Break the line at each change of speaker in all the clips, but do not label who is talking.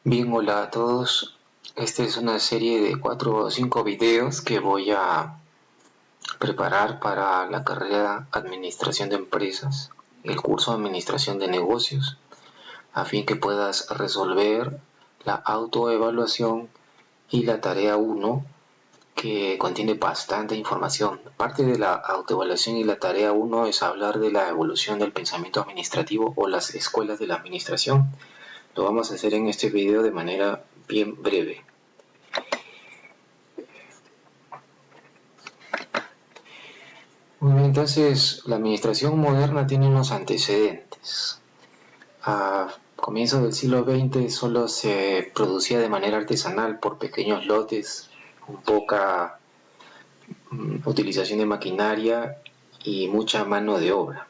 Bien, hola a todos. Esta es una serie de 4 o 5 videos que voy a preparar para la carrera Administración de Empresas, el curso de Administración de Negocios, a fin que puedas resolver la autoevaluación y la tarea 1, que contiene bastante información. Parte de la autoevaluación y la tarea 1 es hablar de la evolución del pensamiento administrativo o las escuelas de la administración. Lo vamos a hacer en este video de manera bien breve. Muy bien, entonces la administración moderna tiene unos antecedentes. A comienzos del siglo XX solo se producía de manera artesanal por pequeños lotes, con poca utilización de maquinaria y mucha mano de obra.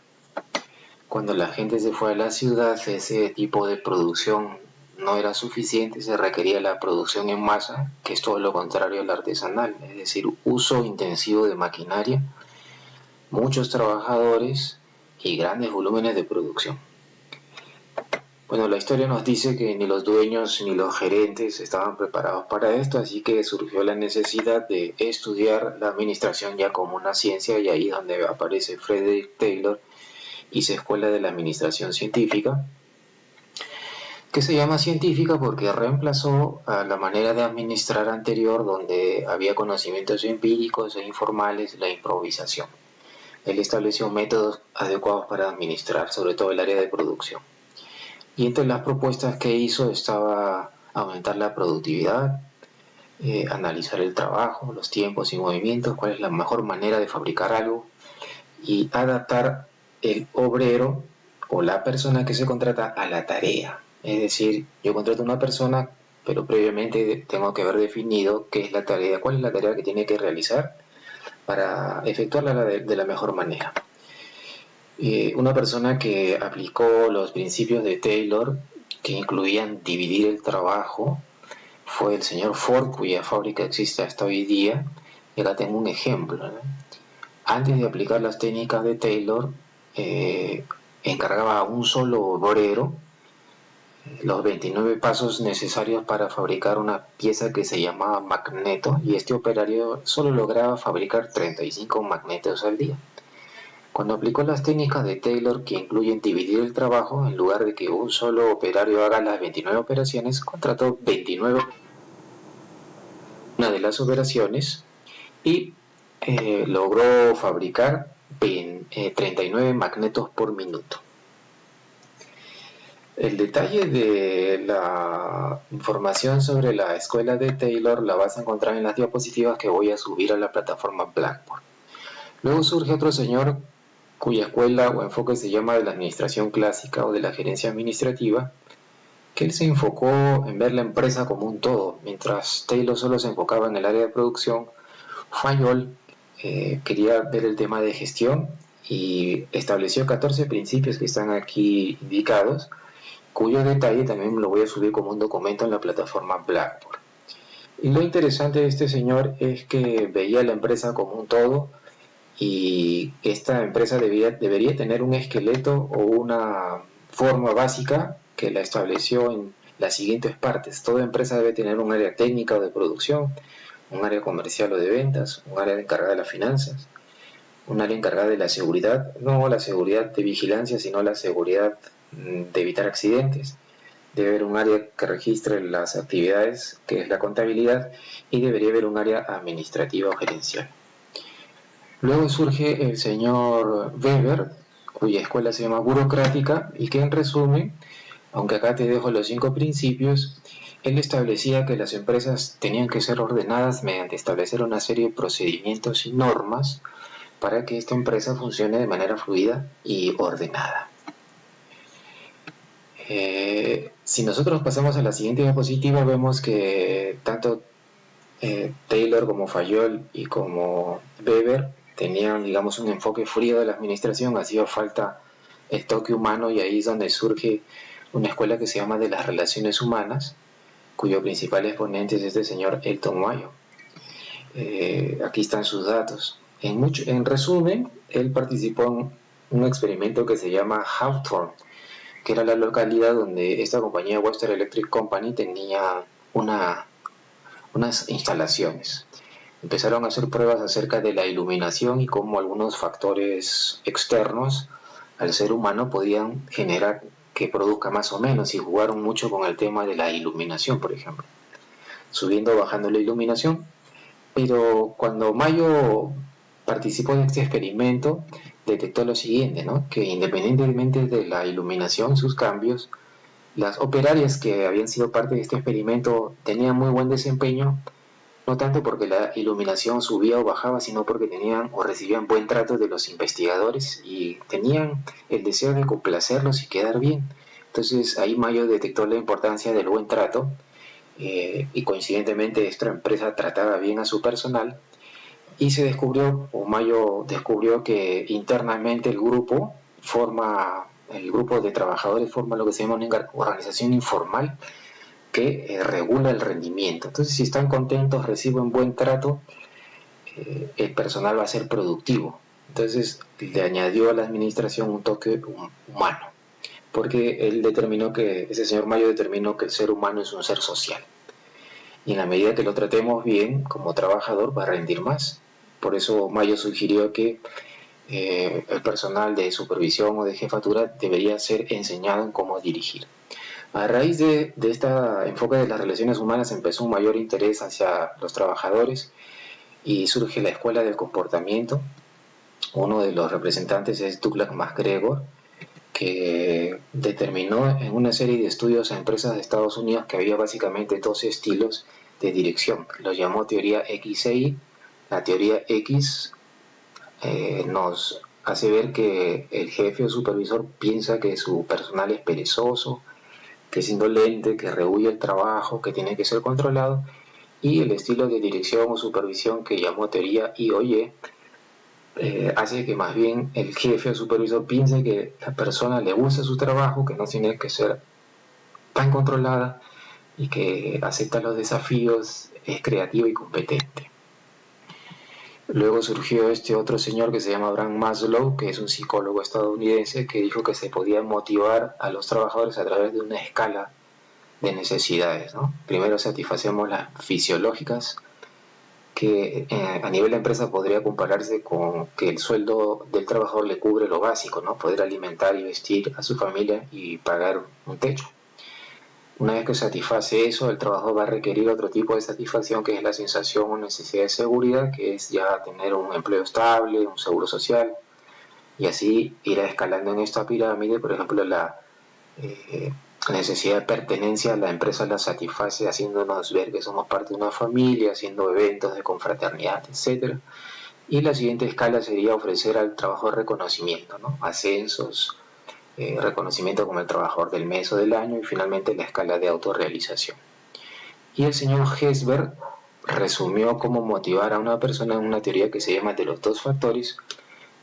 Cuando la gente se fue a la ciudad, ese tipo de producción no era suficiente, se requería la producción en masa, que es todo lo contrario al artesanal, es decir, uso intensivo de maquinaria, muchos trabajadores y grandes volúmenes de producción. Bueno, la historia nos dice que ni los dueños ni los gerentes estaban preparados para esto, así que surgió la necesidad de estudiar la administración ya como una ciencia, y ahí es donde aparece Frederick Taylor y su escuela de la administración científica, que se llama científica porque reemplazó a la manera de administrar anterior, donde había conocimientos empíricos e informales, la improvisación. Él estableció métodos adecuados para administrar, sobre todo el área de producción. Y entre las propuestas que hizo estaba aumentar la productividad, analizar el trabajo, los tiempos y movimientos, cuál es la mejor manera de fabricar algo, y adaptar el obrero o la persona que se contrata a la tarea. Es decir, yo contrato a una persona, pero previamente tengo que haber definido qué es la tarea, cuál es la tarea que tiene que realizar para efectuarla de la mejor manera. Una persona que aplicó los principios de Taylor, que incluían dividir el trabajo, fue el señor Ford, cuya fábrica existe hasta hoy día. Y acá tengo un ejemplo, ¿no? Antes de aplicar las técnicas de Taylor, encargaba a un solo obrero los 29 pasos necesarios para fabricar una pieza que se llamaba magneto, y este operario solo lograba fabricar 35 magnetos al día. Cuando aplicó las técnicas de Taylor, que incluyen dividir el trabajo, en lugar de que un solo operario haga las 29 operaciones, contrató 29 una de las operaciones y logró fabricar 39 magnetos por minuto. El detalle de la información sobre la escuela de Taylor la vas a encontrar en las diapositivas que voy a subir a la plataforma Blackboard. Luego surge otro señor cuya escuela o enfoque se llama de la administración clásica o de la gerencia administrativa, que él se enfocó en ver la empresa como un todo. Mientras Taylor solo se enfocaba en el área de producción, Fayol quería ver el tema de gestión y estableció 14 principios que están aquí indicados, cuyo detalle también lo voy a subir como un documento en la plataforma Blackboard. Y lo interesante de este señor es que veía la empresa como un todo, y esta empresa debería tener un esqueleto o una forma básica que la estableció en las siguientes partes. Toda empresa debe tener un área técnica o de producción, un área comercial o de ventas, un área encargada de las finanzas, un área encargada de la seguridad, no la seguridad de vigilancia, sino la seguridad de evitar accidentes. Debe haber un área que registre las actividades, que es la contabilidad, y debería haber un área administrativa o gerencial. Luego surge el señor Weber, cuya escuela se llama burocrática, y que en resumen, aunque acá te dejo los 5 principios, él establecía que las empresas tenían que ser ordenadas mediante establecer una serie de procedimientos y normas para que esta empresa funcione de manera fluida y ordenada. Si nosotros pasamos a la siguiente diapositiva, vemos que tanto Taylor como Fayol y como Weber tenían, digamos, un enfoque frío de la administración. Hacía falta el toque humano, y ahí es donde surge una escuela que se llama de las relaciones humanas, cuyo principal exponente es este señor Elton Mayo. Aquí están sus datos. En resumen, él participó en un experimento que se llama Hawthorne, que era la localidad donde esta compañía Western Electric Company tenía unas instalaciones. Empezaron a hacer pruebas acerca de la iluminación y cómo algunos factores externos al ser humano podían generar que produzca más o menos, y jugaron mucho con el tema de la iluminación, por ejemplo, subiendo o bajando la iluminación. Pero cuando Mayo participó en este experimento, detectó lo siguiente, ¿no? Que independientemente de la iluminación, sus cambios, las operarias que habían sido parte de este experimento tenían muy buen desempeño, no tanto porque la iluminación subía o bajaba, sino porque tenían o recibían buen trato de los investigadores y tenían el deseo de complacerlos y quedar bien. Entonces ahí Mayo detectó la importancia del buen trato, y coincidentemente esta empresa trataba bien a su personal, y se descubrió, o Mayo descubrió, que internamente el grupo de trabajadores forma lo que se llama una organización informal que regula el rendimiento. Entonces, si están contentos, reciben buen trato, el personal va a ser productivo. Entonces, le añadió a la administración un toque humano, porque ese señor Mayo determinó que el ser humano es un ser social. Y en la medida que lo tratemos bien como trabajador, va a rendir más. Por eso Mayo sugirió que el personal de supervisión o de jefatura debería ser enseñado en cómo dirigir. A raíz de este enfoque de las relaciones humanas empezó un mayor interés hacia los trabajadores y surge la escuela del comportamiento. Uno de los representantes es Douglas MacGregor, que determinó en una serie de estudios a empresas de Estados Unidos que había básicamente dos estilos de dirección. Los llamó teoría XY. La teoría X nos hace ver que el jefe o supervisor piensa que su personal es perezoso, que es indolente, que rehuye el trabajo, que tiene que ser controlado, y el estilo de dirección o supervisión que llamó teoría Y hace que más bien el jefe o supervisor piense que la persona le gusta su trabajo, que no tiene que ser tan controlada y que acepta los desafíos, es creativo y competente. Luego surgió este otro señor que se llama Abraham Maslow, que es un psicólogo estadounidense, que dijo que se podía motivar a los trabajadores a través de una escala de necesidades, ¿no? Primero satisfacemos las fisiológicas, que a nivel de empresa podría compararse con que el sueldo del trabajador le cubre lo básico, ¿no? Poder alimentar y vestir a su familia y pagar un techo. Una vez que satisface eso, el trabajador va a requerir otro tipo de satisfacción, que es la sensación o necesidad de seguridad, que es ya tener un empleo estable, un seguro social, y así irá escalando en esta pirámide. Por ejemplo, la necesidad de pertenencia, la empresa la satisface haciéndonos ver que somos parte de una familia, haciendo eventos de confraternidad, etc. Y la siguiente escala sería ofrecer al trabajador reconocimiento, ¿no? Ascensos, reconocimiento como el trabajador del mes o del año, y finalmente la escala de autorrealización. Y el señor Hesberg resumió cómo motivar a una persona en una teoría que se llama de los dos factores,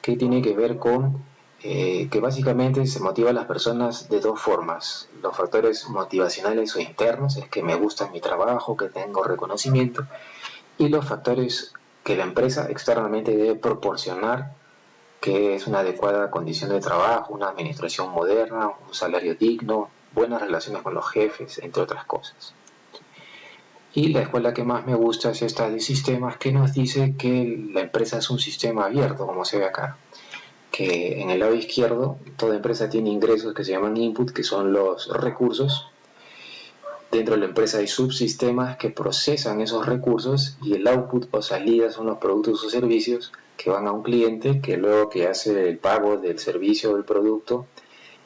que tiene que ver con que básicamente se motiva a las personas de dos formas. Los factores motivacionales o internos, es que me gusta mi trabajo, que tengo reconocimiento, y los factores que la empresa externamente debe proporcionar, que es una adecuada condición de trabajo, una administración moderna, un salario digno, buenas relaciones con los jefes, entre otras cosas. Y la escuela que más me gusta es esta de sistemas, que nos dice que la empresa es un sistema abierto, como se ve acá. Que en el lado izquierdo toda empresa tiene ingresos que se llaman input, que son los recursos. Dentro de la empresa hay subsistemas que procesan esos recursos, y el output o salida son los productos o servicios que van a un cliente, que luego que hace el pago del servicio o del producto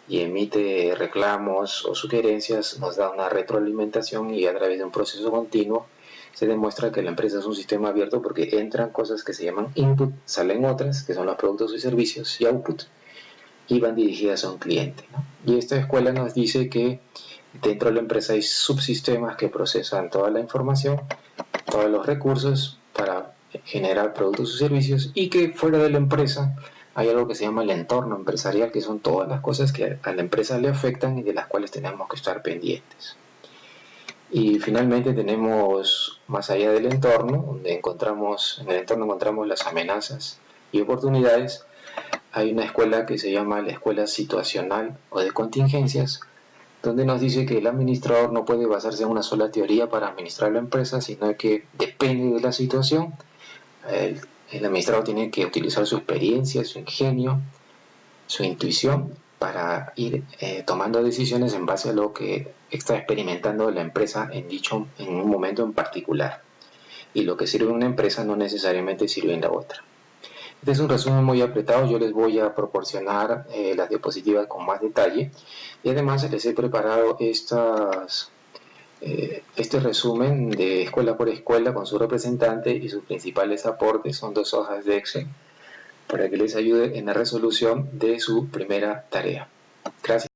y emite reclamos o sugerencias, nos da una retroalimentación, y a través de un proceso continuo se demuestra que la empresa es un sistema abierto, porque entran cosas que se llaman input, salen otras que son los productos y servicios, y output, y van dirigidas a un cliente, ¿no? Y esta escuela nos dice que dentro de la empresa hay subsistemas que procesan toda la información, todos los recursos para generar productos y servicios, y que fuera de la empresa hay algo que se llama el entorno empresarial, que son todas las cosas que a la empresa le afectan y de las cuales tenemos que estar pendientes. Y finalmente tenemos, más allá del entorno, en el entorno encontramos las amenazas y oportunidades. hay una escuela que se llama la escuela situacional o de contingencias, donde nos dice que el administrador no puede basarse en una sola teoría para administrar la empresa, sino que depende de la situación. El administrador tiene que utilizar su experiencia, su ingenio, su intuición para ir tomando decisiones en base a lo que está experimentando la empresa en un momento en particular. Y lo que sirve en una empresa no necesariamente sirve en la otra. Este es un resumen muy apretado, yo les voy a proporcionar las diapositivas con más detalle y además les he preparado este resumen de escuela por escuela con su representante y sus principales aportes. Son 2 hojas de Excel para que les ayude en la resolución de su primera tarea. Gracias.